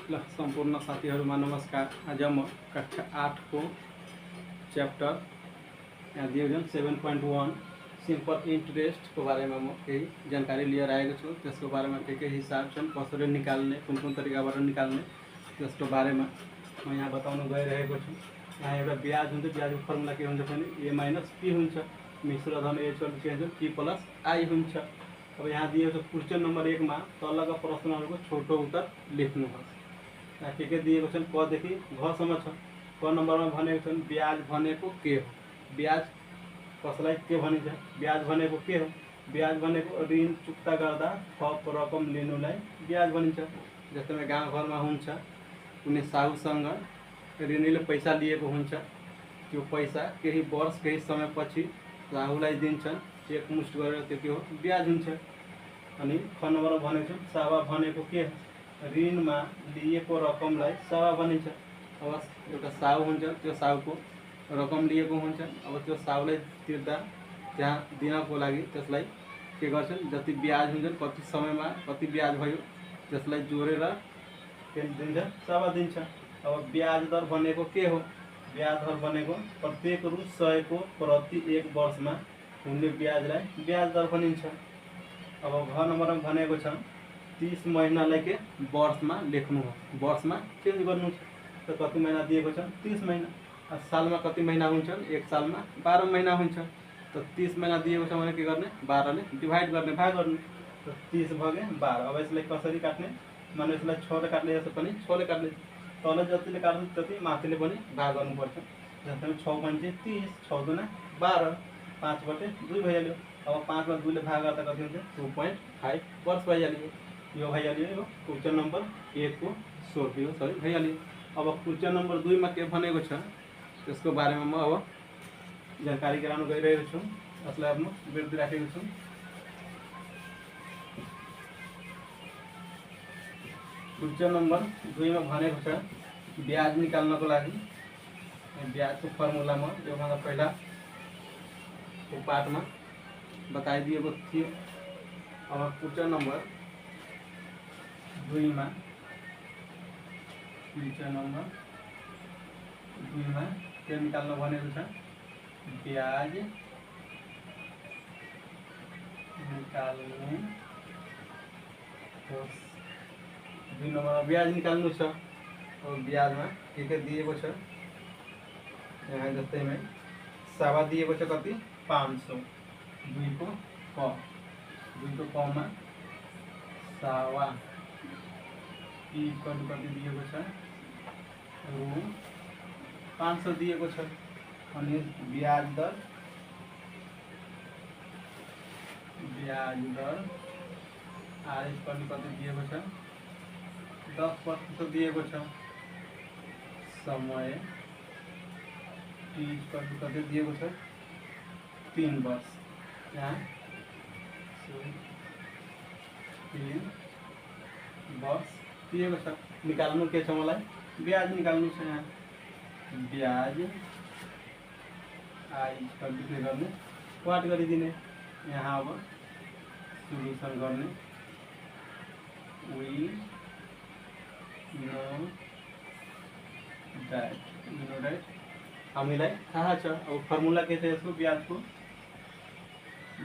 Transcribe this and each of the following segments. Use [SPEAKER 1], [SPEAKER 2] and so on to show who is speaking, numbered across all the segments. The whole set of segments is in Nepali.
[SPEAKER 1] ल सम्पूर्ण साथीहरूमा नमस्कार। आज म कक्षा 8 को च्याप्टर यहाँ दिएको छन् 7.1 सिम्पल इन्ट्रेस्ट को बारेमा म केही जानकारी लिएर आएको छु। त्यसको बारेमा के हिसाब छन्, कसरी निकाल्ने, कुन तरिकाबाट निकाल्ने त्यसको बारेमा म यहाँ बताउन गइरहेको छु। यहाँ एउटा ब्याज हुन्छ, ब्याजको फर्मुला के हुन्छ भने a माइनस p हुन्छ, मिश्र धन a चल्छ के हुन्छ p प्लस i हुन्छ। अब यहाँ दिएको छ क्वेश्चन नम्बर 1 मा तलका प्रश्नहरूको छोटो उत्तर लेख्नुहोस्। के दिएको छन् क देखि घ सम्म छ। क नम्बरमा भनेको छन् ब्याज भनेको के हो। ब्याज कसलाई के भनिन्छ? ब्याज भनेको के हो? ब्याज भनेको ऋण चुक्ता गर्दा थप रकम लिनुलाई ब्याज भनिन्छ। जस्तै गाउँघरमा हुन्छ, कुनै साहुसँग ऋणीले पैसा लिएको हुन्छ, त्यो पैसा केही वर्ष केही समयपछि साहुलाई दिन्छन्, एकमुष्ट गरेर त्यो के हो ब्याज हुन्छ। अनि ख नम्बरमा भनेको छ सावा भनेको के हो? ऋणमा लिएको रकमलाई सावा भनिन्छ। अब एउटा साहु हुन्छ, त्यो साहुको रकम लिएको हुन्छ। अब त्यो साहुलाई तिर्दा त्यहाँ दिनको लागि त्यसलाई के गर्छन्, जति ब्याज हुन्छ कति समयमा कति ब्याज भयो त्यसलाई जोडेर के दिन्छ, सावा दिन्छ। अब ब्याज दर भनेको के हो? ब्याज दर भनेको प्रत्येक रु 100 को प्रति 1 वर्षमा हुने ब्याजलाई ब्याज दर भनिन्छ। अब घ नम्बरमा भनेको छ 30 महीनालाई के वर्षमा लेख्नुहोस्। वर्षमा चेन्ज गर्नु त कति महिना दिएको छ? 30 महिना। सालमा कति महिना हुन्छन्? एक सालमा 12 महिना हुन्छ। त 30 महिना दिएको छ भने के गर्ने? 12 ले डिभाइड गर्ने, भाग गर्ने। त 30 भागे 12। अब यसलाई कसरी काट्ने? माने यसलाई 6 ले काट्ने, यसो पनि 6 ले काट्ने। तल जतिले काट्नु त्यति माथिले पनि भाग गर्नुपर्छ। जस्तै 6 पंचे 30, 6 दुना 12, 5/2 भइहाल्यो। अब 5 मा 2 ले भाग गर्दा कति हुन्छ? 2.5 वर्ष भइहाल्यो। यो भइहाल्यो। यो क्वेश्चन नम्बर 1 को सोल्भ यो सरी भइहाल्यो। अब क्वेश्चन नम्बर 2 मा के भनेको छ त्यसको बारेमा म अब जानकारी गराउन गइरहेको छु। यसलाई अब म बिर्ती राखेको छु। क्वेश्चन नम्बर 2 मा भनेको छ ब्याज निकाल्नको लागि ब्याजको फर्मुला म योभन्दा पहिला को पाठमा बताइदिएको थियो। अब क्वेश्चन नम्बर 2 मा के निकाल्न भनेको छ? ब्याज निकाल्नु होस्। 2 नम्बरमा ब्याज निकाल्नु छ। अब ब्याजमा के दिएको छ? यहाँ जस्तैमा सावा दिएको छ कति? 500। 2 को क मा सावा p कति दिएको छ? रु 500 दिएको छ। अनि ब्याज दर आर कति दिएको छ? 10% दिएको छ। समय t कति दिएको छ? 3 वर्ष। यहाँ 3 वर्ष दिएको छ। निकाल्नु के छ? मलाई ब्याज निकाल्नु छ। यहाँ ब्याज आई कति गर्ने? वाट गरिदिने। यहाँ अब सोल्युसन गर्ने। वी नो दैट हामीलाई थाहा छ। अब फर्मुला के छ यसको?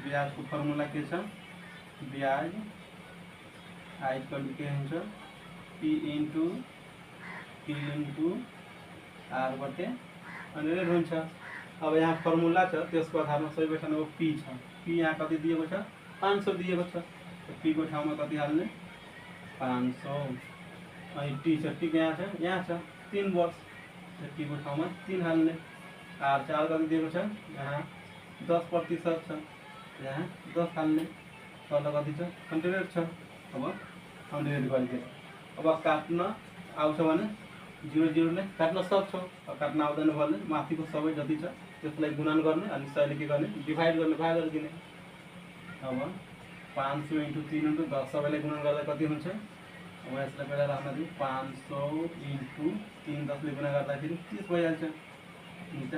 [SPEAKER 1] ब्याजको फर्मुला के छ? ब्याज आई के हुन्छ? p इन्टु आर बटे 100 हुन्छ। अब यहाँ फर्मुला छ, त्यसको आधारमा सही बैठाउनु। अब p छ, p यहाँ कति दिएको छ? 500 दिएको छ। त p को ठाउँमा कति हाल्ने? 500। अनि t छ, t यहाँ छ? यहाँ छ 3 वर्ष। त t को ठाउँमा 3 हाल्ने। आर चार कति दिएको छ? यहाँ 10% छ, यहाँ 10 हाल्ने। तल कति छ? 100 छ। अब 100 गरिदियो। अब काट्न आउँछ भने 0 ले काट्न सक्छौँ। अब काट्न आउँदैन भने माथिको सबै जति छ त्यसलाई गुणन गर्ने, अनि सयले के गर्ने? डिभाइड गर्ने, भाग गरिदिने। अब 500 इन्टु 3 इन्टु 10 सबैलाई गुणन गर्दा कति हुन्छ? अब यसलाई पहिला राख्न दिउँ। 500 इन्टु 3 10 ले गुणा गर्दाखेरि 30 भइहाल्छ। हुन्छ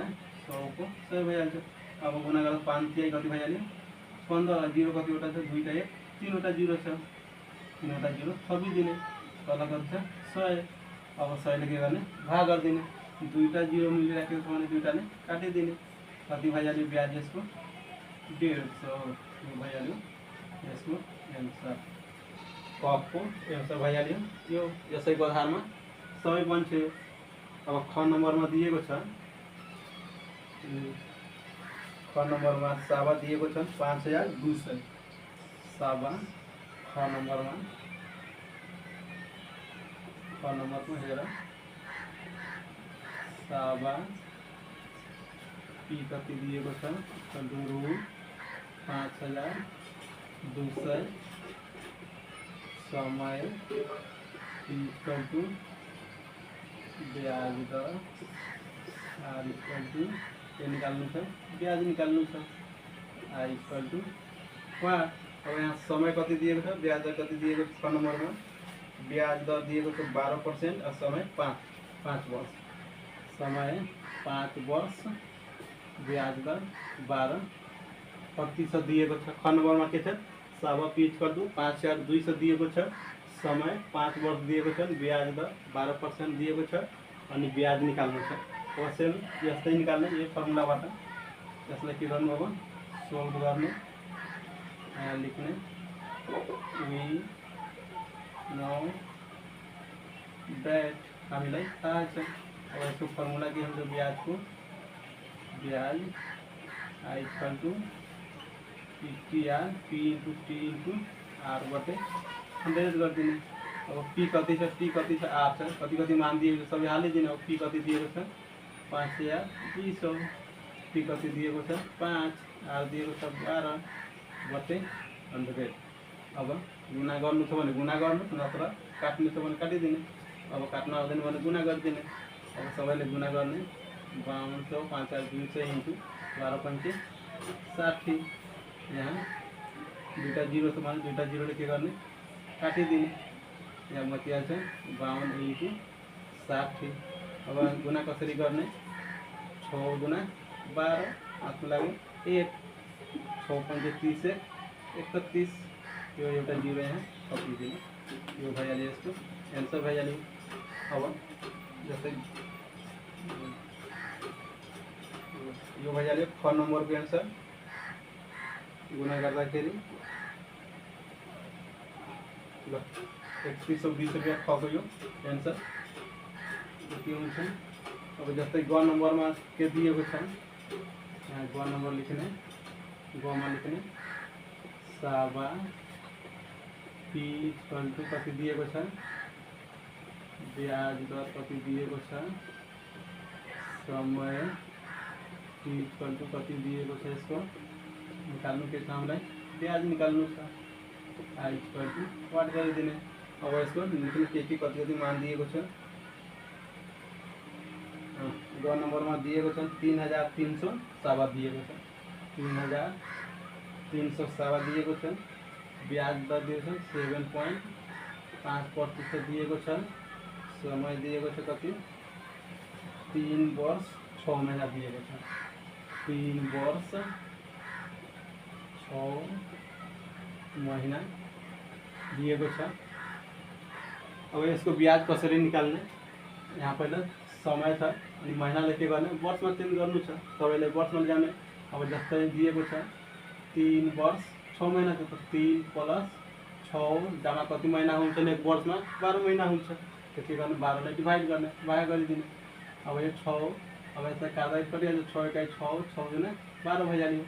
[SPEAKER 1] 100 को 100 भइहाल्छ। अब गुणा गर्दा 5 तिहाई कति भइहाल्यो? 15। 0 कतिवटा छ? 2 टा 1, 3 वटा 0 छ। 3 वटा 0 26 दिने। तल कति छ? 100 अब 100 के गर्ने भाग गरिदिने दुईटा जीरो मिलिराखेको छ भने दुईटाले काटिदिने कति भइहाल्यो ब्याज यसको 150 भइहाल्यो यसको एन्सर कको एन्सर भइहाल्यो यो यसैको आधारमा सबै बन्छ। अब ख नम्बरमा दिएको छ ख नम्बरमा साबा दिएको छ 5200 साबा ख नम्बरमा हेर साबा पी कति दिएको छ रु 5200 समय इक्वल टू ब्याज दर आर इक्वल टू के निकाल्नु छ ब्याज निकाल्नु छ आर इक्वल टू वाट। अब यहाँ समय कति दिएको छ ब्याज दर कति दिएको छ नम्बरमा ब्याज दर दिएको छ 12% और समय 5 वर्ष समय 5 वर्ष ब्याज दर 12% दिएको छ। ख नम्बरमा के छ साबा पिच कर दू 5200 दिएको छ समय 5 वर्ष दिएको छ ब्याज दर 12% दिएको छ अनि ब्याज निकाल्नु छ। क्वेशन यस्तै निकाल्ने यो फर्मुलाबाट यसलाई के गर्नु अब सोल्भ गर्नु यहाँ लेख्ने वी नो दैट हामीलाई थाहा छ। अब यसको फर्मुला के हुन्छ ब्याजको ब्याज I equal to 50R P into T into R बटे 100 गरिदिने। अब P कति छ T कति छ R छ कति कति मान दिएको सबै हालिदिने। अब P कति दिएको छ 5200 P कति दिएको छ 5 R दिएको छ 12 बटे 100। अब गुणा गर्नु छ भने गुणा गर्नु नत्र काट्नु छ भने काटिदिने। अब काट्न आउँदैन भने गुणा गरिदिने। अब सबैले गुणा गर्ने 5200 5200 इंटू 12 60 यहाँ दुईटा जीरो छ भने दुईटा जीरोले के गर्ने काटिदिने। यहाँ बचिहाल्छ 52 इंटू 60। अब गुणा कसरी गर्ने 6 गुणा 12 आफ्नो लागि 1 6 5 30 31 यो एउटा जीरो यहाँ थपिदिने यो भइहाल्यो यसको एन्सर भइहाल्यो। अब जस्तै यो भइहाल्यो ख नम्बरको एन्सर गुणा गर्दाखेरि ल 3120 रुपियाँ खको यो एन्सर के हुन्छ। अब जस्तै ग नम्बरमा के दिएको छ यहाँ ग नम्बर लेख्ने गमा लेख्ने साबा पी इक्वल टू कति दिएको छ ब्याज दर कति दिएको छ समय पी इक्वल टू कति दिएको छ यसको निकाल्नु के छ हामीलाई ब्याज निकाल्नु छ आई इक्वल टू वाट गरिदिने। अब यसको लेख्ने के कति कति मान दिएको छ ग नम्बरमा दिएको छ 3300 साबा दिएको छ 3300 साबा दिएको छ ब्याज दर दिएको छ 7.5% दिएको छ समय दिएको छ कति 3 वर्ष 6 महीना दिएको छ 3 वर्ष 6 महीना दिएको छ। अब यसको ब्याज कसरी निकाल्ने यहाँ पहिला समय छ अनि महिनाले के गर्ने वर्षमा चेन्ज गर्नु छ सबैले वर्षमा जाने। अब जस्तै दिएको छ 3 वर्ष 6 महीना छ 3 प्लस 6 जम्मा कति महीना हुन्छ एक वर्षमा 12 महीना हुन्छ त्यसले गर्ने 12 ले डिभाइड गर्ने भाग गरिदिने। अब यो 6 अब यसलाई काट्दै परिहाल्यो 6 एकाइ 6 6 गुणा 12 भइहाल्यो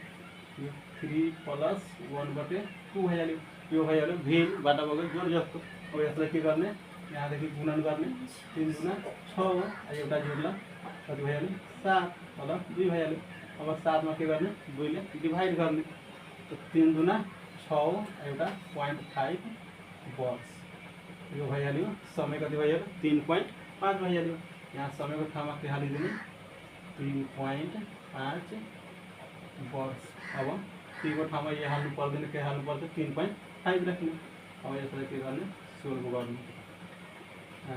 [SPEAKER 1] यो 3 प्लस 1 बटे 2 भइहाल्यो यो भइहाल्यो भेल बाटा बगल जोड जस्तो। अब यसलाई के गर्ने यहाँदेखि गुणन गर्ने 3 गुणा 6 एउटा जोड्ला कति भइहाल्यो 7 प्लस 2 भइहाल्यो। अब 7 मा के गर्ने 2 ले डिभाइड गर्ने तो 3 गुणा 6 एउटा 0.5 वर्ष यो भइहाल्यो। समय कति भइहाल्यो 3.5 भइहाल्यो। यहाँ समयको ठाउँमा के हालिदिने 3.5 वर्ष। अब टी को ठाउँमा यो हाल्नु पर्दैन के हाल्नु पर्छ 3.5 राख्ने। अब यसलाई के गर्ने सोल्भ गर्नु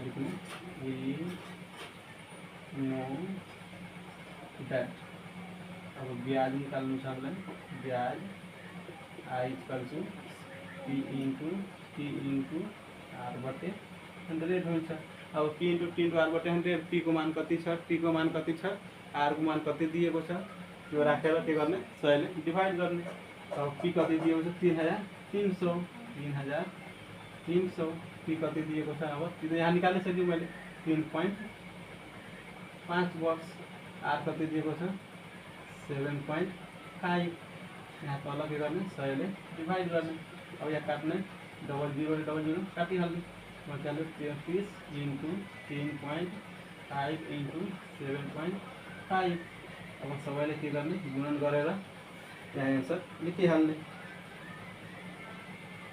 [SPEAKER 1] लेख्ने वी नो दैट। अब ब्याज निकाल्नु छ हामीलाई ब्याज I equal to P into T into R बटे 100 हुन्छ। अब p into T into R बटे 100 p को मान कति छ t को मान कति छ r को मान कति दिएको छ यो राखेर के गर्ने 100 ले डिवाइड गर्ने। अब p कति दिएको छ 3300 p कति दिएको छ अब त्यो यहाँ निकाल्न सक्छु मैले 3.5 वर्ष r कति दिएको छ 7.5 यहाँ तल के गर्ने 100 ले डिवाइड गर्ने। अब यहाँ काट्ने 00 काटिहाल्ने मजाले 33 इंटू 3.5 इंटू 7.5 अब सबैले के गर्ने गुणन गरेर यहाँ आन्सर लेखिहाल्ने।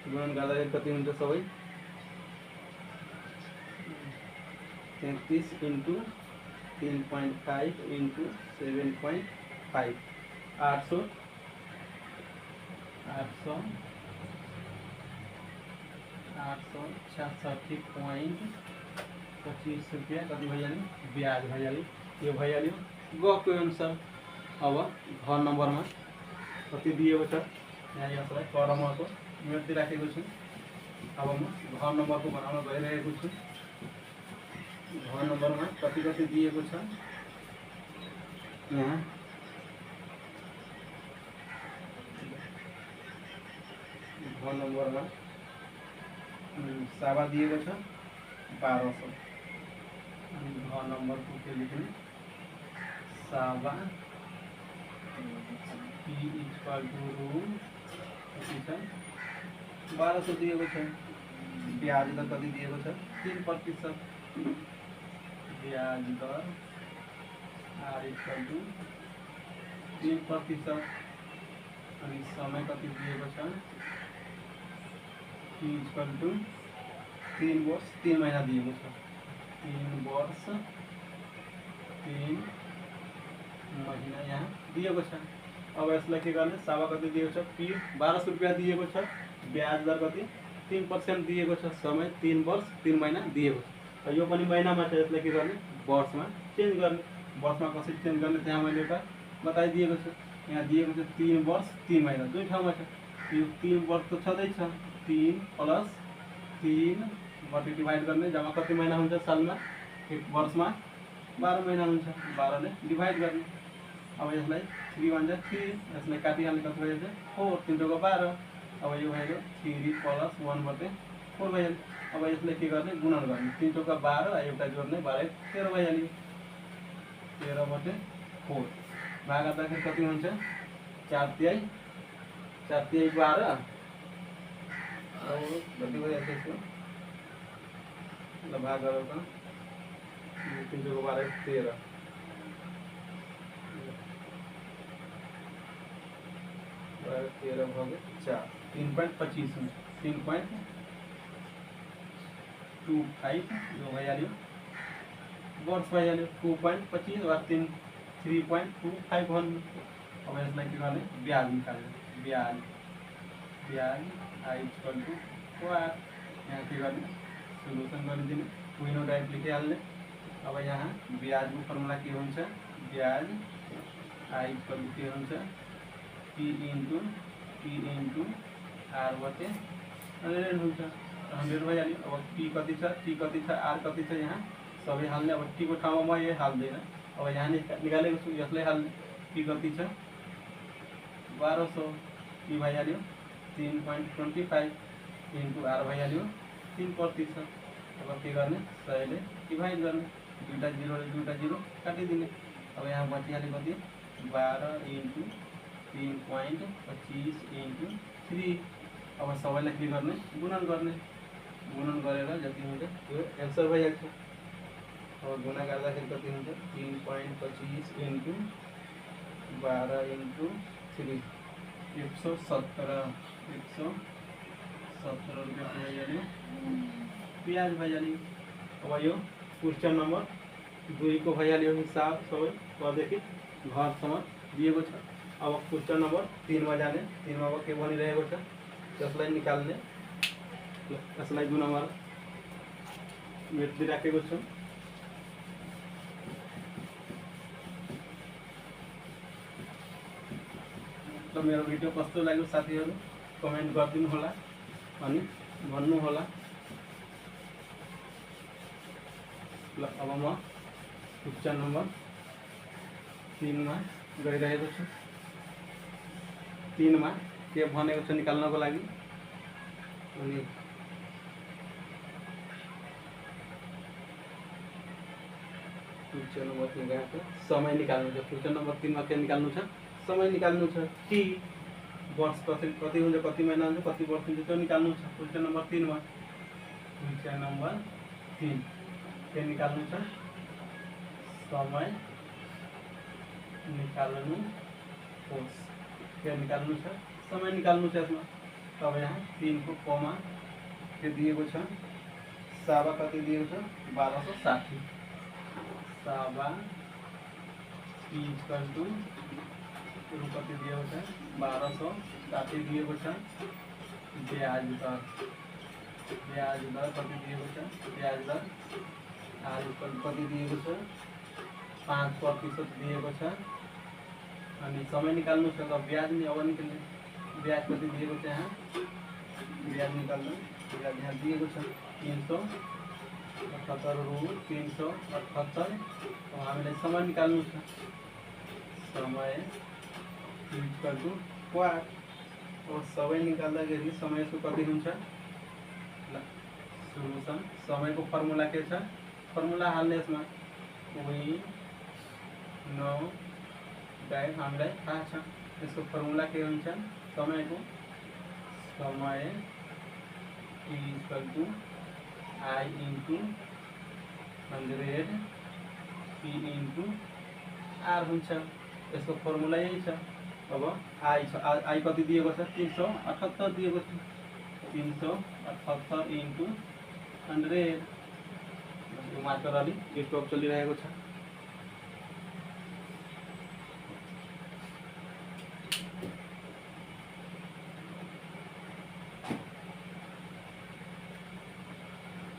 [SPEAKER 1] गुणन गर्दाखेरि कति हुन्छ सबै 33 इंटू 3.5 इंटू 7.5 866.25 रुपया कति भइहाल्यो ब्याज भइहाल्यो। यो भइहाल्यो गको अनुसार। अब घर नम्बरमा कति दिएको छ यहाँ यसलाई क्रमको मेट्दै राखेको छु। अब म घर नम्बरको बनाउन गइरहेको छु। घर नम्बरमा कति कति दिएको छ यहाँ घर नम्बरमा सावा दिएको छ 1200 अनि घर नम्बरको के लेख्ने सावा p इक्वल टू रूम कति छ 1200 दिएको छ। ब्याज दर कति दिएको छ 3%। ब्याज दर r इक्वल टू 3% अनि समय कति दिएको छ t इक्वल टू 3 वर्ष 3 महीना दिएको छ 3 वर्ष 3 महीना यहाँ दिएको छ। अब यसलाई के गर्ने सावा कति दिएको छ p 1200 रुपैयाँ दिएको छ। ब्याज दर कति 3% दिएको छ। समय 3 वर्ष 3 महीना दिएको छ। यो पनि महिनामा छ यसलाई के गर्ने वर्षमा चेन्ज गर्ने। वर्षमा कसरी चेन्ज गर्ने त्यहाँ मैले एउटा बताइदिएको छु। यहाँ दिएको छ 3 वर्ष 3 महीना दुई ठाउँमा छ। यो 3 वर्ष त छँदैछ 3 प्लस 3 बटे डिवाइड गर्ने जम्मा कति महीना हुन्छ सालमा एक वर्षमा 12 महीना हुन्छ 12 ले डिवाइड गर्ने। अब यसलाई 3 1 जा 3 यसलाई काटिहाल्ने कति भइहाल्छ 4 3 को 12। अब यो भयो 3 प्लस 1 बटे 4 भइहाल्यो। अब यसलाई के गर्ने गुणन गर्ने 3 को 12 एउटा जोड्ने 12 13 भइहाल्यो 13 बटे 4 भाग गर्दाखेरि कति हुन्छ 4 तिहाई 12 अब कति भइहाल्छ यसको ल भाग गरेर त 3 को 12 13 13 भागे 4 3.25 हुन्छ 3.25 यो भइहाल्यो वर्ष भइहाल्यो 2.25 वा 3.25 भन्नु। अब यसलाई के गर्ने ब्याज निकाल्ने ब्याज आई इक्वल टू वाट यहाँ के गर्ने सोल्युसन गरिदिने विनो टाइप लेखिहाल्ने। अब यहाँ ब्याजको फर्मुला के हुन्छ ब्याज आई इक्वल टू के हुन्छ p इंटू r बटे 100 हुन्छ 100 भइहाल्यो। अब p कति छ t कति छ r कति छ यहाँ सबै हाल्ने। अब t को ठाउँमा म यो हाल्दैन अब यहाँ निकालेको छु यसलाई हाल्ने p कति छ 1200 p भइहाल्यो 3.25 इंटू r भइहाल्यो 3%। अब के गर्ने 100 ले डिवाइड गर्ने दुईटा 0 काटिदिने। अब यहाँ बचिहाल्यो कति 12 इंटू 3.25 इंटू 3। अब सबैलाई के गर्ने गुणन गरेर जति हुन्छ त्यो एन्सर भइहाल्छ। अब गुणा गर्दाखेरि कति हुन्छ 3.25 इंटू 12 इंटू 3 117 रुपया भइहाल्यो ब्याज भइहाल्यो। अब यो क्वेश्चन नम्बर 2 को भइहाल्यो हिसाब सबै पदेखि घरसम्म दिएको छ। अब क्वेश्चन नम्बर 3 मा जाने 3 मा के भनिरहेको छ त्यसलाई निकाल्ने यसलाई 2 नम्बर मेट्दै राखेको छु। त मेरो भिडियो कस्तो लाग्यो साथीहरु कमेन्ट गरिदिनु होला अनि भन्नु होला। ल अब म क्वेश्चन नंबर 3 में गइरहेको छु। 3 में के भनेको छ निकाल्नको लागि अनि क्वेश्चन नंबर 3 गएको समय निकाल्नु छ। क्वेश्चन नंबर 3 में के निकाल्नु छ? समय निकाल्नु छ। टी वर्ष कति हुन्छ, कति महिना हुन्छ, कति वर्ष हुन्छ त्यो निकाल्नु छ। क्वेश्चन नंबर 3 में क्वेश्चन नंबर 3 के निकाल्नु छ? समय निकाल्नु होस्। के निकाल्नु छ? समय निकाल्नु छ यसमा। अब यहाँ 3 को कोमा के दिएको छ? साबा कति दिएको छ? 1260। साबा इक्वल टू कति दिएको छ? 1260 दिएको छ। ब्याज दर कति दिएको छ? ब्याज दर आर इक्वल कति दिएको छ? 5% दिएको छ। अनि समय निकाल्नु छ। त ब्याज नि अब निकाल्ने। ब्याज कति दिएको छ? यहाँ ब्याज निकाल्नु। ब्याज यहाँ दिएको छ 378 रु 378। अब हामीले समय निकाल्नु छ। समय इक्वल टू वाट। अब समय निकाल्दाखेरि समयको कति हुन्छ? ल सोलुसन समयको फर्मुला के छ? फर्मुला हाल्ने यसमा वी नो दैट हामीलाई थाहा छ। यसको फर्मुला के हुन्छ? समयको समय equal to I into 100 P into R हुन्छ। यसको फर्मुला यही छ। अब आई छ। आई कति दिएको छ? 378 दिएको छ। 378 इंटू 100 मार्कर अलि स्टप चलिरहेको छ।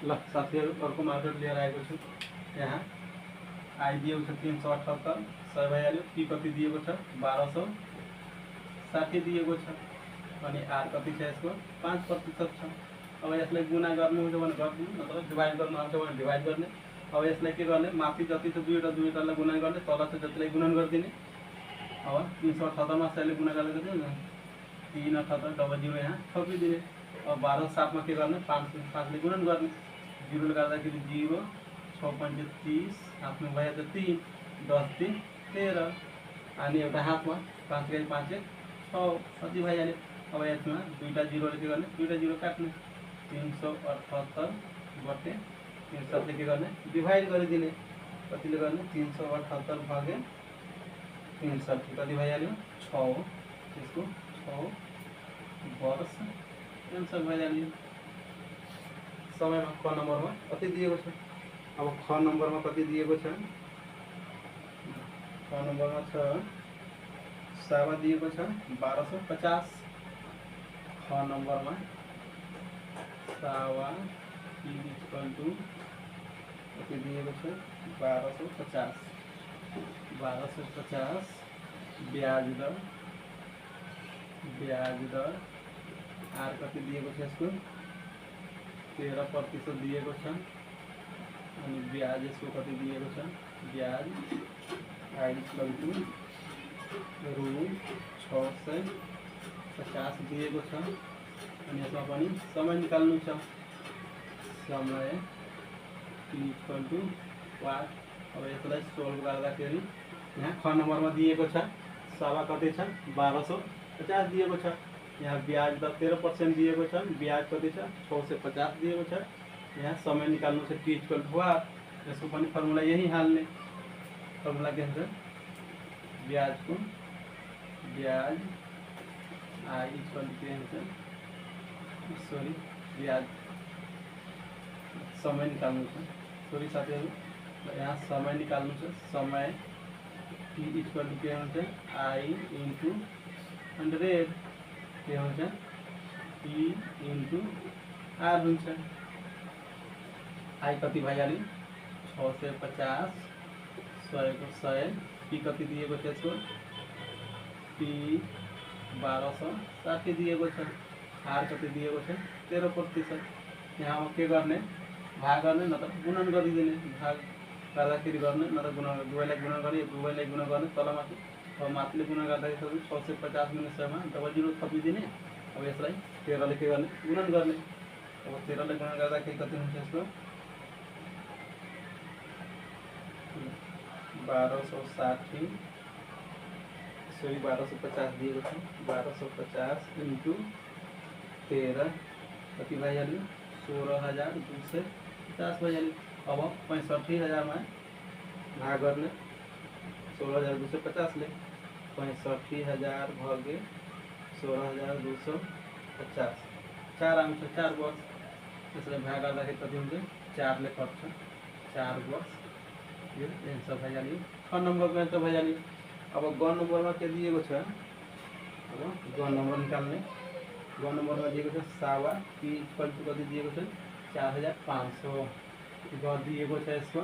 [SPEAKER 1] ल साथीहरु अर्को मार्कर लिएर आएको छु। यहाँ आई दिएको छ 378 सय भइहाल्यो। पी कति दिएको छ? 1260 दिएको छ। अनि आर कति छ? यसको 5% छ। अब यसलाई गुणा गर्नुहुन्छ भने गर्नु, नत्र डिवाइड गर्नु आउँछ भने डिवाइड गर्ने। अब यसलाई के गर्ने? माथि जति छ दुईटालाई गुणा गर्ने, तल छ जतिलाई गुणन गरिदिने। अब 378 मा 100 ले गुणा गर्दा कति हुन्छ? 378 00 यहाँ थपिदिने। अब 12 मा के गर्ने? 5 ले गुणन गर्ने। 0 ले गर्दाखेरि 0 6.30 हातमा भयो त 3 10 3 13 अनि एउटा हातमा 5 गए 5 1 6 कति भइहाल्यो। अब यसमा दुईटा 0 ले के गर्ने? दुईटा 0 काट्ने। 378 बटे 300 ले के गर्ने? डिवाइड गरिदिने। कतिले गर्ने? 378 भागे 360 कति भइहाल्यो? 6। त्यसको 6 वर्ष आन्सर भइहाल्यो। समयमा ख नम्बरमा कति दिएको छ? अब ख नम्बरमा कति दिएको छ? ख नम्बरमा छ सावा दिएको छ 1250। ख नम्बरमा सावा इक्वल टू कति दिएको छ? 1250। 1250 ब्याज दर आर कति दिएको छ? यसको 13% दिएको छ। अनि ब्याज यसको कति दिएको छ? ब्याज आई इक्वल टू रु 650 दिएको छ। अनि यसमा पनि समय निकाल्नु छ। समय इक्वल टू वाट। अब यसलाई सोल्भ गर्दाखेरि यहाँ ख नम्बरमा दिएको छ सावा कति छ? 1250 दिएको छ। यहाँ ब्याज दर 13% दिएको छ। ब्याज कति छ? 650 दिएको छ। यहाँ समय निकाल्नु छ टी इक्वल टू वाट। यसको पनि फर्मुला यही हाल्ने। फर्मुला के हुन्छ? ब्याजको ब्याज आई इक्वल टू के हुन्छ? सरी ब्याज समय निकाल्नु छ। सरी साथीहरु यहाँ समय निकाल्नु छ। समय टी इक्वल टू के हुन्छ? आई इंटू 100 के हुन्छ? पी इंटू आर हुन्छ। आई कति भइहाल्यो? 650 100 को 100। पी कति दिएको छ? यसको पी 1260 दिएको छ। आर कति दिएको छ? 13%। यहाँ के गर्ने? भाग गर्ने नत्र गुणन गरिदिने भाग गर्दाखेरि गर्ने नत्र गुणन दुवैलाई गुणन गर्ने दुवैलाई गुणन गर्ने तलमाथि अब माथिले गुणन गर्दाखेरि 650 - 100 डबल जिरो थपिदिने। अब यसलाई 13 ले के गर्ने गुणन गर्ने। अब 13 ले गुणन गर्दाखेरि कति हुन्छ यसको 1260 सरी 1250 दिएको छ 1250 इन्टु 13 कति भइहाल्यो 16,250 भइहाल्यो। अब 65,000 में भाग गर्ने 16,250 ले 65,000 भागे 16,250 4 आउँछ 4 वर्ष। त्यसलाई भाग गर्दाखेरि कति हुन्छ 4 ले कट्छ 4 वर्ष। यो एन्सर भइहाल्यो। 6 नम्बरको एन्सर भइहाल्यो। अब ग नम्बरमा के दिएको छ अब ग नम्बर निकाल्ने। ग नम्बरमा दिएको छ सावा पी इक्वल टू कति दिएको छ 4,500 ग दिएको छ यसको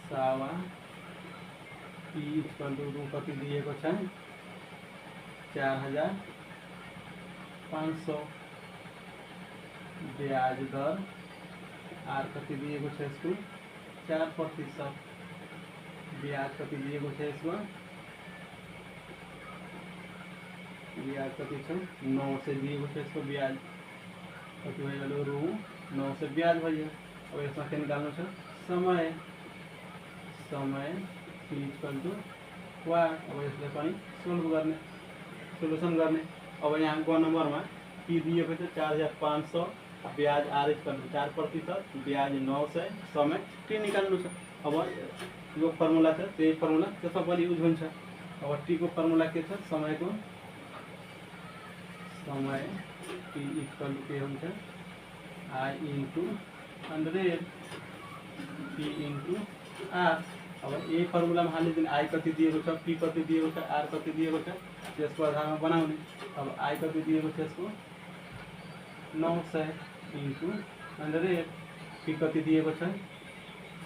[SPEAKER 1] सावा पी इक्वल टू कति दिएको छ 4,500 ब्याज दर आर कति दिएको छ यसको 4% ब्याज कति दिएको छ यसमा ब्याज कति छ 9 से दिएको छ यसको ब्याज कति भइहाल्यो रु 9 से ब्याज भइयो। अब यसमा के निकाल्नु छ समय समय p इक्वल टू वाट। अब यसलाई पनि सोल्भ गर्ने सोल्युसन गर्ने। अब यहाँ ग नम्बरमा p दिएको छ 4,500 ब्याज आर इक्वल टू 4% ब्याज 900 समय t निकाल्नु छ। अब यो फर्मुला छ त्यही फर्मुला त्यसमा पनि युज हुन्छ। अब t को फर्मुला के छ समयको समय p इक्वल टू के हुन्छ i into 100 p into r। अब यही फर्मुलामा हालिदिने i कति दिएको छ p कति दिएको छ r कति दिएको छ त्यसको आधारमा बनाउने। अब i कति दिएको छ यसको 900 इन्टु 100 p कति दिएको छ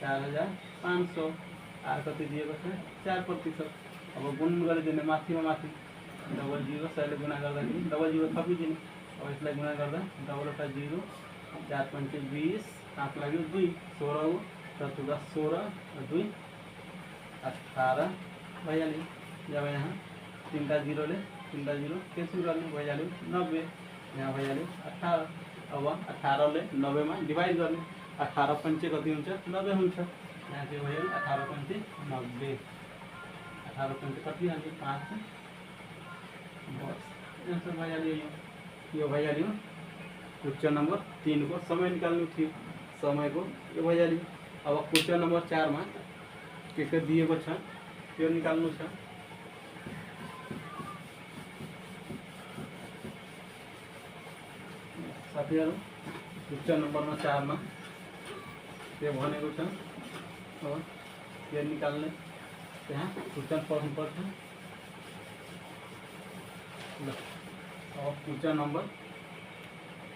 [SPEAKER 1] 4,500 आर कति दिएको छ 4%। अब गुणन गरिदिने माथिमा माथि डबल जिरो 100 ले गुणा गर्दाखेरि डबल जिरो थपिदिने। अब यसलाई गुणा गर्दा डबल वटा 0 4 पंच 20 5 लाग्यो 2 16 हो 7 10 16 2 18 भइहाल्यो। जब यहाँ 3 का 0 ले 3 का 0 कैंसिल गर्ने भइहाल्यो 90 यहाँ भइहाल्यो 18। अब 18 ले 90 में डिवाइड गर्ने 18 पंचे कति हुन्छ 90 हुन्छ। यहाँ के भइहाल्यो 18 पंचे 90 18 पंचे कति हाल्यो 5 बस आंसर भइहाल्यो। यो भइहाल्यो क्वेश्चन नंबर 3 को समय निकाल्नु थियो समय को यो भइहाल्यो। अब क्वेश्चन नंबर 4 में के दिएको छ त्यो निकाल्नु छ। साथीहरु क्वेश्चन नंबर 4 में के भनेको छ। अब यो निकाल्ने त्यहाँ क्वेश्चन पढ्नु पर्छ। ल अब क्वेश्चन नंबर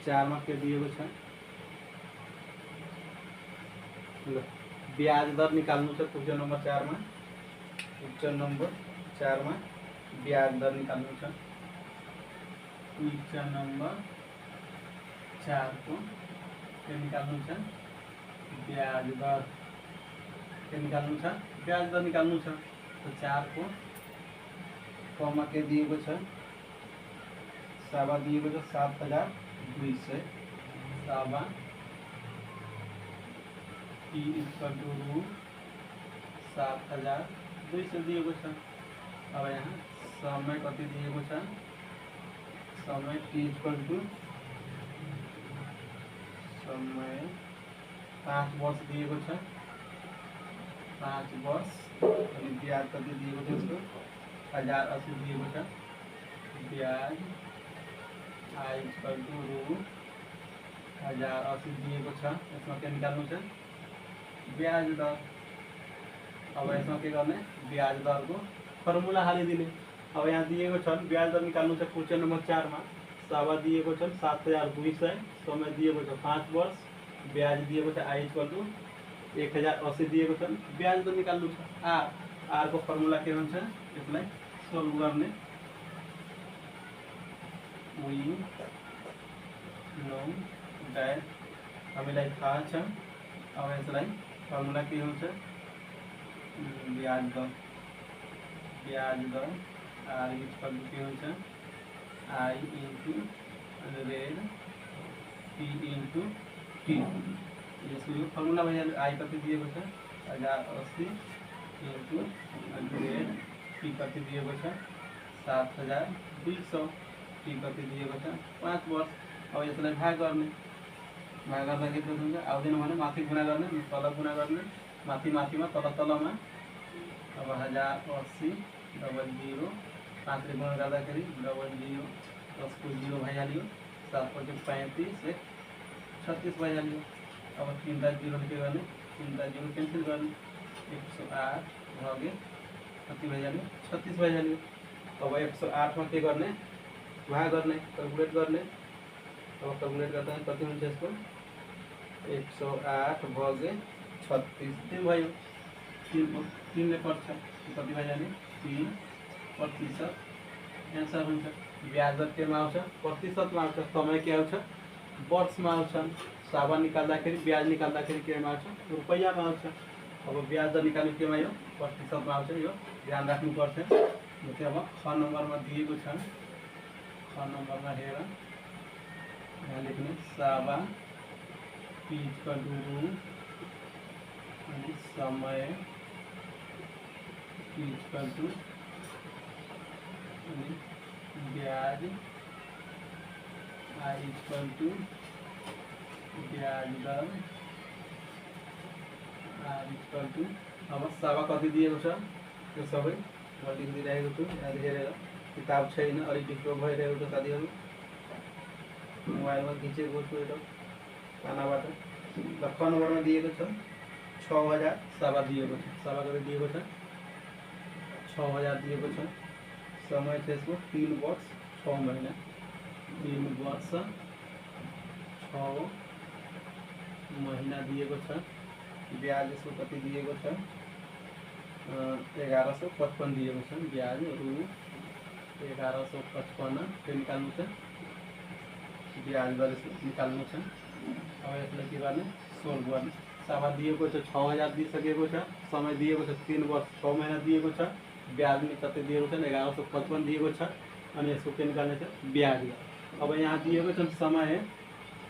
[SPEAKER 1] 4 में के दिएको छ ल ब्याज दर निकाल्नु छ। क्वेश्चन नंबर 4 में क्वेश्चन नंबर 4 में ब्याज दर निकाल्नु छ। क्वेश्चन नंबर 4 को के निकाल्नु छ ब्याज दर के निकाल्नु छ ब्याज दर निकाल्नु छ। तो 4 को कमा के दिएको छ सावा दिएको छ 7,200 सावा p इक्वल टू 7,200 दिएको छ। अब यहाँ समय कति दिएको छ समय p इक्वल टू समय 5 वर्ष दिएको छ 5 वर्ष। अनि ब्याज कति दिएको छ यसको 1,080 दिएको छ। ब्याज आई इक्वल टू 1,080 दिएको छ। यसमा के निकाल्नु छ ब्याज दर। अब यसमा के गर्ने ब्याज दर को फर्मुला हालिदिने। अब यहाँ दिएको छ ब्याज दर निकाल्नु छ। क्वेश्चन नंबर 4 में सावा दिएको छ 7,200 समय दिएको छ 5 वर्ष ब्याज दिएको छ आई इक्वल टू 1,080 दिएको छ। ब्याज दर निकाल्नु छ आर आर को फर्मुला के हुन्छ यसलाई सोल्भ गर्ने। we know that हामीलाई थाहा छ। अब यसलाई फर्मुला के हुन्छ, ब्याज दर आर इक्वल टू के हुन्छ, I into red P into T. यसको यो फर्मुला भइहाल्यो। आई कति दिएको छ 1080 इंटू रेड पी कति दिएको छ 7200, टी कति दिएको छ 5 वर्ष। अब यसलाई भाग गर्ने, भाग गर्दा के हुन्छ, आउँदैन भने माथि गुणा गर्ने, तल गुणा गर्ने, माथि माथिमा तल तलमा। अब 1080 डबल 0 5 ले गुणा गर्दाखेरि डबल 0 10 को 0 भइहाल्यो, 7 पचे 35 1 36 भइहाल्यो। अब 3 टा 0 के गर्ने, 3 टा 0 क्यान्सल गर्ने, 108 भागे कति भइहाल्यो 36 भइहाल्यो। अब 108 मा के गर्ने, भाग गर्ने, क्यालकुलेट गर्ने। अब क्यालकुलेट गर्दा कति हुन्छ यसको 108 भागे 36 3 भयो, 3 ले कट्छ कति भइहाल्यो 3% एन्सर हुन्छ। ब्याज दर केमा आउँछ, प्रतिशतमा आउँछ, समय के आउँछ वर्षमा आउँछ। सावा निकाल्दाखेरि ब्याज निकाल्दाखेरि केमा आउँछ रुपैयाँमा आउँछ। अब ब्याज दर निकाल्नु केमा आयो प्रतिशतमा आउँछ, यो ध्यान राख्नुपर्छ। जस्तै अब ख नम्बरमा दिएको छ, ख नम्बरमा हेर यहाँ लेख्ने सावा पिज कलु अनि समय पिज कलु अनि ब्याज आई इक्वल टू ब्याज दर आर इक्वल टू। अब सावा कति दिएको छ त्यो सबै म लेखिदिइरहेको छु, यहाँ हेरेर। किताब छैन, अलिक डिस्टर्ब भइरहेको छ साथीहरू, मोबाइलमा खिचेको छु यो पानाबाट। ल ख नम्बरमा दिएको छ 6000 सावा दिएको छ, सावा कति दिएको छ 6000 दिएको छ। समय छ यसको 3 वर्ष 6 महीना, 3 वर्ष 6 महीना दिएको छ। ब्याज यसको कति दिएको छ 1155 दिएको छ, ब्याज रु 1155 के निकाल्नु छ, ब्याज दर निकाल्नु छ। अब यसलाई के गर्ने सोल्भ गर्ने। सावा दिएको छ 6000 दिइसकेको छ, समय दिएको छ 3 वर्ष 6 महीना दिएको छ, ब्याज में कति दिएको छ 1155 दिएको छ। अनि यसको के निकाल्ने छ ब्याज। अब यहाँ दिएको छ समय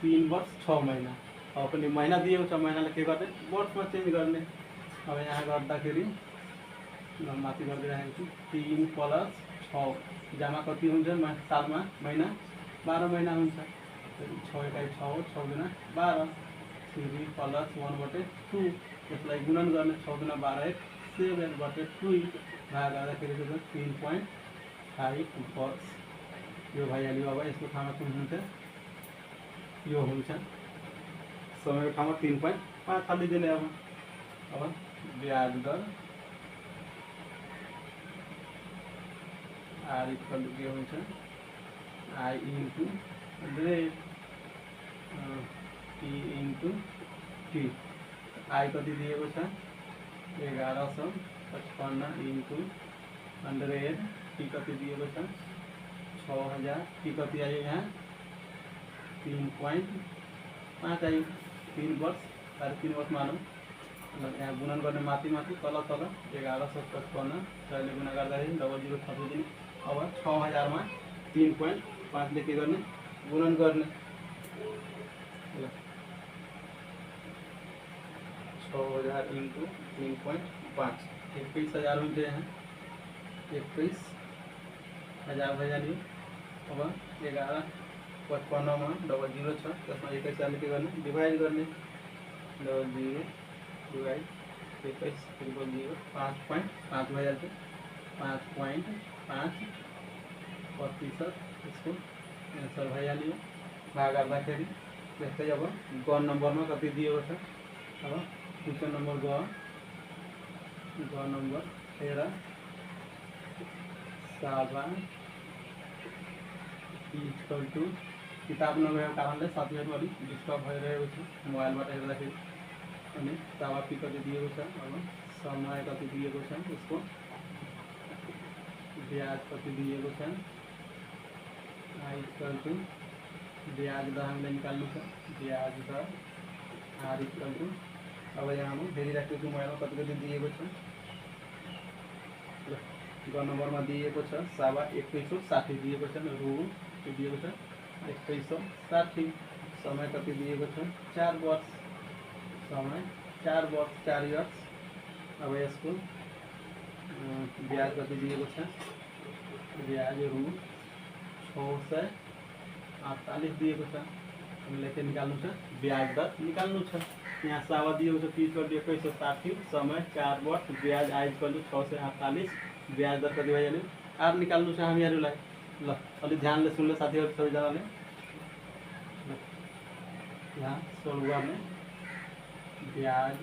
[SPEAKER 1] 3 वर्ष 6 महीना, अब पनि महीना दिएको छ, महिनालाई के गर्ने वर्षमा चेन्ज गर्ने। अब यहाँ गर्दाखेरि माथि गरिदिरहेको छु 3 + 6 जम्मा कति हुन्छ सालमा महिना 12 महिना हुन्छ। 6 × 6 6 गुणा 12, 3 + 1/2। यसलाई गुणन गर्ने, 6 गुणा 12 7/2 भाग गर्दाखेरि 3.5 वर्ष यो भइहाल्यो। अब यसको ठाउँमा कुन हुन्छ यो हुन्छ, समयको ठाउँमा 3.5 हालिदिने। अब ब्याज दर आर इक्वल टू के हुन्छ I into rate P into T. I कति दिएको छ 1155 इंटू 100, टी कति दिएको छ 6000, टी कति आयो यहाँ 3.5 आयो। 3 वर्ष 3.5 वर्ष मानौँ। यहाँ गुणन गर्ने माथि माथि तल तल 1155 6 ले गुणा गर्दाखेरि डबल 0 थपिदिने। अब 6000 मा 3.5 ले के गर्ने गुणन गर्ने। 6000 इंटू 3.5 21000 हुन्छ। यहाँ 21000 भइहाल्यो। अब 1155 मा डबल 0 छ, त्यसमा 21000 ले के गर्ने डिभाइड गर्ने। डबल 0 डिवाइड 21 = 0 5.5 भइहाल्छ। 5.5% यसको एन्सर भइहाल्यो। भाग गर्दाखेरि त्यस्तै अब ग नम्बरमा कति दिएको छ। अब क्वेसन नम्बर ग नम्बर हेर सावा इक्वल टू। किताब नभएको कारणले साथीहरू अलिक डिस्टर्ब भइरहेको छ मोबाइलबाट हेर्दाखेरि। अनि सावा पी कति दिएको छ, अब समय कति दिएको छ, उसको ब्याज कति दिएको छ, आई इक्वल टू ब्याज दर हामीले निकाल्नु छ। ब्याज दर आर इक्वल टू अब यहाँ हम फेरि राख्दैछु म यहाँ कति कति दिएको छ ग नम्बरमा दिएको छ 2160 दिएको छ रु दिएको छ 2160 समय कति दिएको छ 4 वर्ष समय 4 वर्ष 4 इयर्स अब यसको ब्याज कति दिएको छ ब्याज रु 648 दिएको छ हामीलाई के निकाल्नु छ ब्याज दर निकाल्नु छ यहाँ सावा दिएको छ 2160 समय 4 वर्ष ब्याज आइ इक्वल टु 648 ब्याज दर कति भइहाल्यो आर निकाल्नु छ हामीहरूलाई ल अलि ध्यानले सुन्नु साथीहरु सबैजनाले यहाँ सोल्भ गर्ने ब्याज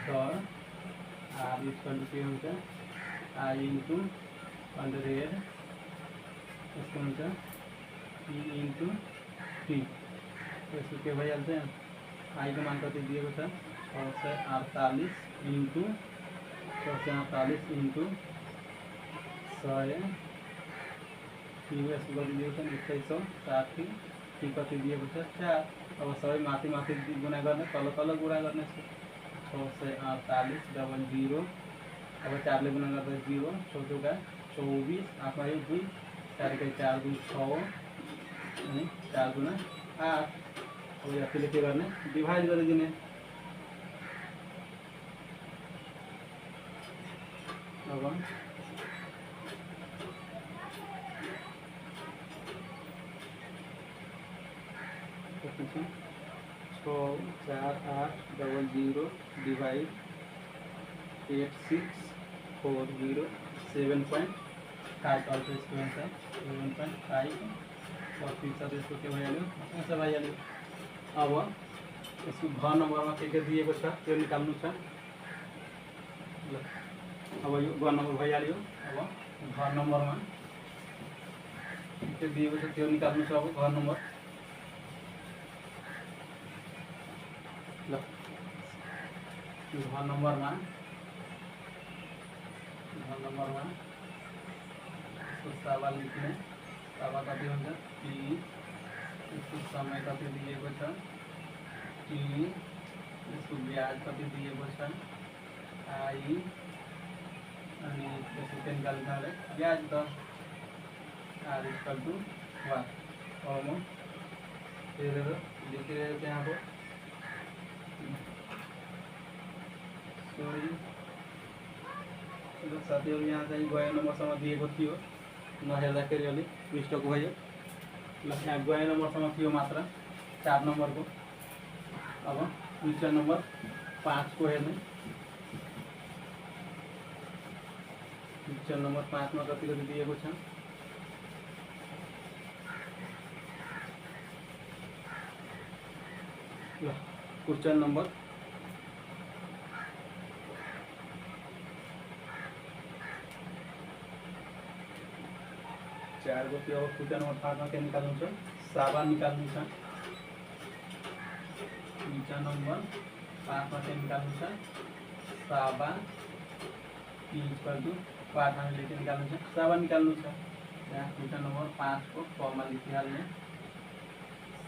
[SPEAKER 1] दर आर इक्वल टु के हुन्छ आई इन्टु 100 यसको हुन्छ पी इन्टु टी यसको के भइहाल्छ आई को मान कति दिएको छ 648 इन्टु 648 इन्टु 100 टी यसको कति दिएको छ 2160 टी कति दिएको छ 4 अब सबै माथि माथि गुणा गर्ने तल तल गुणा गर्ने 648 डबल 0 अब 4 ले गुणा गर्दा 0 14 का 24 आफमा यो 2 4 का 4 2 6 अनि 4 गुणा 8 अब यसले के गर्ने डिभाइड गरिदिने अब 6 4 8 डबल 0 डिवाइड 8640 7.5 also इसको आंसर 7.5 और फिर इसको के भइहाल्यो आंसर भइहाल्यो अब यसको घ नम्बरमा के दिएको छ त्यो निकाल्नु छ अब यो घ नम्बर भइहाल्यो अब घ नम्बरमा के दिएको छ त्यो निकाल्नु छ अब घ नम्बर ल घ नम्बरमा सावा लिख्ने सावा कति हुन्छ टी यसको समय कति दिएको छ टी यसको ब्याज कति दिएको छ आई अनि यसको के निकाल्नु ब्याज there are equal to what अब म हेरेर लेखिरहेको त्यहाँ अब सरी साथीहरु यहाँ चाहिँ गए नम्बरसम्म दिएको थियो नहेर्दाखेरि अलिक मिस्टेक भयो ल यहाँ गए नम्बरसम्म थियो मात्र 4 नम्बरको अब क्वेशन नम्बर 5 को हेर्ने क्वेशन नम्बर 5 मा कति कति दिएको छ ल क्वेशन नम्बर 4 को अब क्वेशन नंबर 5 में क्या निकाल्नु छ सावा निकाल्नु छ क्वेशन नंबर 5 में क्या निकाल्नु छ सावा इक्वल टु 5 हामीले के निकाल्नु छ सावा निकाल्नु छ यहाँ क्वेशन नंबर 5 को फर्ममा लेखिहाल्ने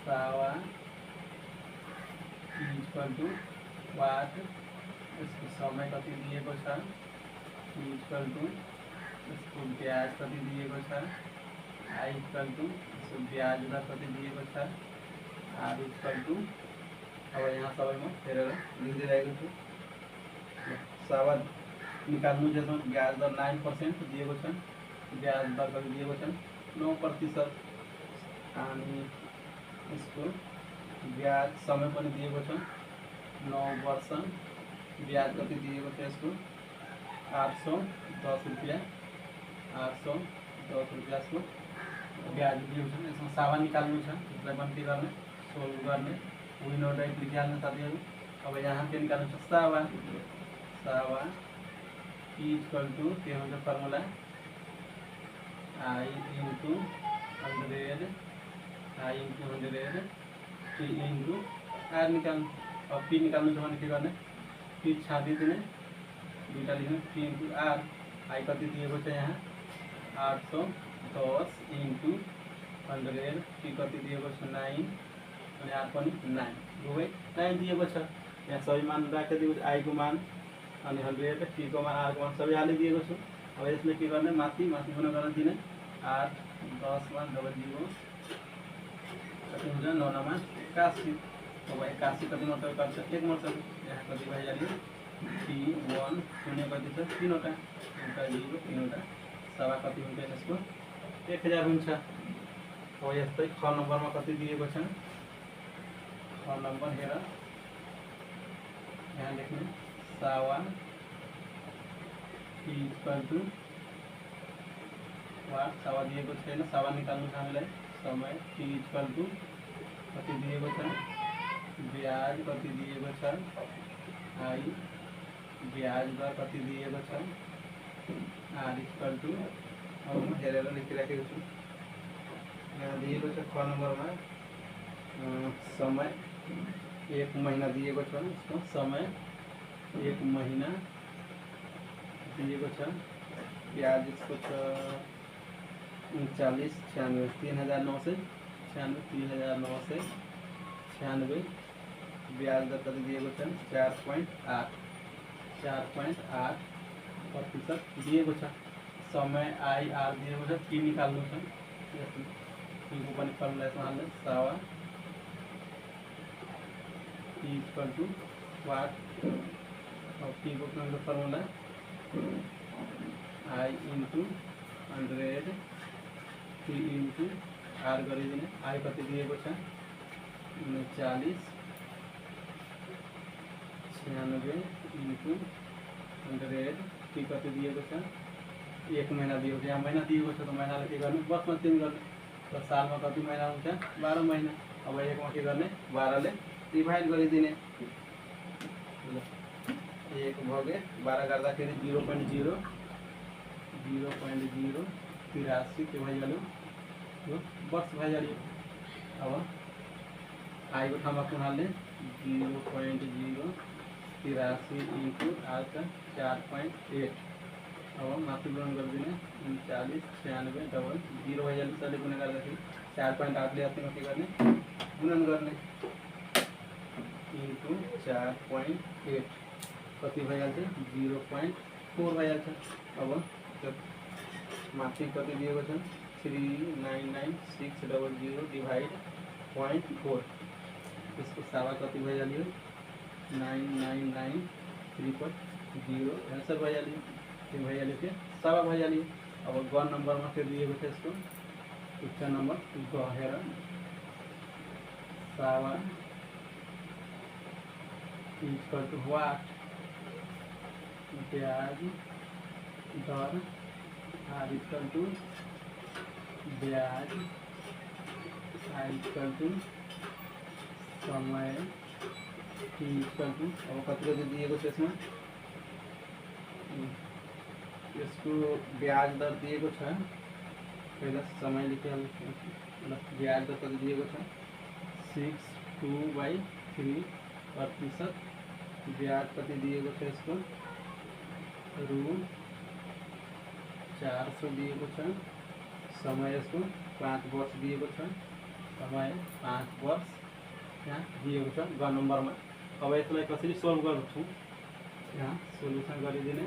[SPEAKER 1] सावा इक्वल टु वाट यसको समय कति दिएको छ इक्वल टु यसको ब्याज कति दिएको छ आई इक्वल टू ब्याज दर कति दिएको छ आर इक्वल टू अब यहाँ सबैमा हेरेर लेखिदिरहेको छु सावा निकाल्नु जसमा ब्याज दर 9% दिएको छ ब्याज दर कति दिएको छ 9% अनि यसको ब्याज समय पनि दिएको छ 9 वर्ष ब्याज कति दिएको छ यसको 810 रुपैयाँ 810 रुपैयाँ को ब्याज दिएको छ यसमा सावा निकाल्नु छ यसलाई पनि के गर्ने सोल्भ गर्ने विनो टाइप लेखिहाल्नु साथीहरु अब यहाँ के निकाल्नु छ सावा सावा P इक्वल टु के हुन्छ formula I into 100 I into 100 P into R निकाल्नु अब P निकाल्नु छ भने के गर्ने P छाडिदिने दुईटा लेख्नु P इन्टु R I कति दिएको छ यहाँ 810 इन्टु 100 P कति दिएको छ 9 अनि R पनि 9 हो गई 9 दिएको छ। यहाँ सबै मान राखिदिएको छ, आई को मान अनि 100, टी को मान, आर को मान सबै हाली दिएको छु। अब यसले के गर्ने माथि माथि गुणा गर्न दिने 8 10 मा डबल 0 कति हुन्छ 9 मा 81। अब 81 कति मतलब गर्छ 1 मतलब यहाँ कति भइहाल्यो P1 शून्य कति छ 3 वटा एउटा 0 3 वटा सवा कति हुन्छ यसको 1000 हुन्छ। अब यस्तै ख नम्बरमा कति दिएको छ, ख नम्बर हेर यहाँ लेख्ने सवा इक्वल टु वाट सवा दिएको छैन, सवा निकाल्नु छ हामीलाई। समय टी इक्वल टु कति दिएको छ, ब्याज कति दिएको छ, आई ब्याज दर कति दिएको छ, आर इक्वल टु अब म हेरेर लेखिराखेको छु। यहाँ दिएको छ ख नम्बरमा समय 1 महीना दिएको छ, उसको समय 1 महीना दिएको छ, ब्याज इसको छ 39 96 3996 ब्याज दर कति दिएको छ 4.8% दिएको छ। समय आई आर दिएको छ, पी निकाल्नु छ, पीको पनि फर्मुला यसमा हाल्नु सवा पी इक्वल टु वाट, और पीको formula I into 100 P into R गरिदिने। आई कति दिएको छ 39 96 इंटू 100 पी कति दिएको छ 1 महीना दिएको छ। यहाँ महीना दिएको छ त महीनाले के गर्ने बसमा चेन्ज गर्ने, त सालमा कति महीना हुन्छ 12 महीना। अब 1 मा के गर्ने 12 ले डिभाइड गरिदिने, 1 भगे 12 गर्दाखेरि 0.0 83 के भइहाल्यो, यो वर्ष भइहाल्यो। अब आई को ठाउँमा कुन हाल्ने 0.083 इंटू आर का 4.8। अब माथि गुणन गरिदिने 39 96 डबल 0 भइहाल्यो। त्यसले गुणन गर्दाखेरि 4.8 ले अस्तिमा के गर्ने गुणन गर्ने इंटू 4.8 कति भइहाल्छ 0.4 भइहाल्छ। अब माथि कति दिएको छ 399,600 डिभाइड 0.4, इसको सावा कति भइहाल्यो 999,3.0 आंसर भइहाल्यो, त्यो भइहाल्यो के सावा भइहाल्यो। अब ग नम्बरमा फेरि दिएको छ यसको उच्च नम्बर ग हेर सावा इक्वल टु वाट ब्याज दर आर इक्वल टू ब्याज आई इक्वल टू समय टी इक्वल टू अब कति कति दिएको छ यसमा यसको ब्याज दर दिएको छ, पहिला समय लेखिहाल्नु। ब्याज दर कति दिएको छ 62/3%। ब्याज कति दिएको छ यसको रु 400 दिएको छ। समय यसको 5 वर्ष दिएको छ, समय 5 वर्ष यहाँ दिएको छ ग नम्बरमा। अब यसलाई कसरी सोल्भ गर्छु, यहाँ सोल्युसन गरिदिने।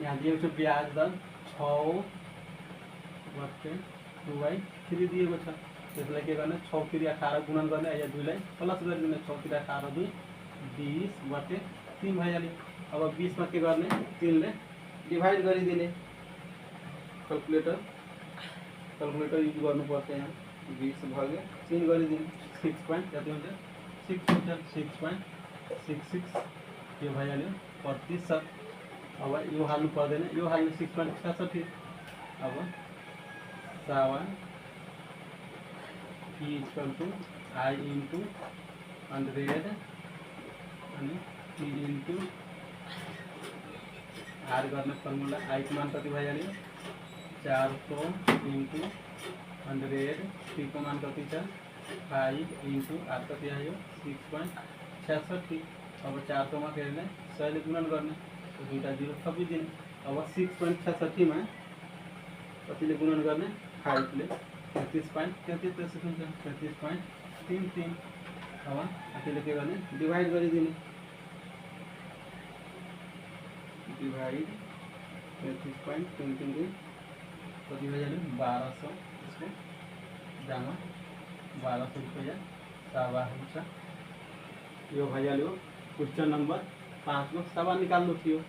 [SPEAKER 1] यहाँ दिएको छ ब्याज दर 6/2/3 दिएको छ, त्यसलाई के गर्ने 6×18 गुणन गर्ने, या 2 लाई प्लस गरिदिने 6×18 2 20/3 भइहाल्यो। अब 20 मा के गर्ने 3 ले डिभाइड गरिदिने। कैलकुलेटर युज गर्नुपर्छ, यहाँ 20 भागे 3 गरिदिने 6 पॉइंट कति हुन्छ 6.66 यो भइहाल्यो प्रतिशत। अब यो हाल्नु पर्दैन, यो हाल्नु 6.66। अब सावा P equal to I into 100 अनि P इंटू आर गर्ने फर्मुला आई को मान कति भइहाल्यो 400 इंटू 100 P को मान कति छ 5 इंटू आर कति आयो 6.66। अब 400 मा फेरि 100 ले गुणन गर्ने, तो 2टा 0 थपिदिने। अब 6.66 मा कतिले गुणन गर्ने 5 ले 33.33 हुन्छ 33.33। अब अकेले के गर्ने डिवाइड गरिदिने डिवाइड 35.23 कति भइहाल्यो 1200 इसको दाम 1200 रुपया सावा हुन्छ यो भइहाल्यो क्वेश्चन नंबर 5 को सावा निकाल्नु थियो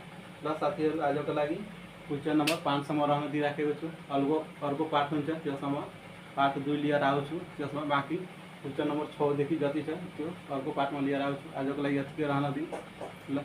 [SPEAKER 1] ल साथीहरु आजको लागि क्वेश्चन नंबर 5 सम्म रहन दिइराखेको छु अर्को पार्ट हुन्छ त्यसमा पार्ट 2 लिएर आउँछु त्यसमा बाँकी क्वेश्चन नंबर 6 देखि जति छ त्यो अर्को पार्टमा लिएर आउँछु आजको लागि यति रहन दिउँ ल।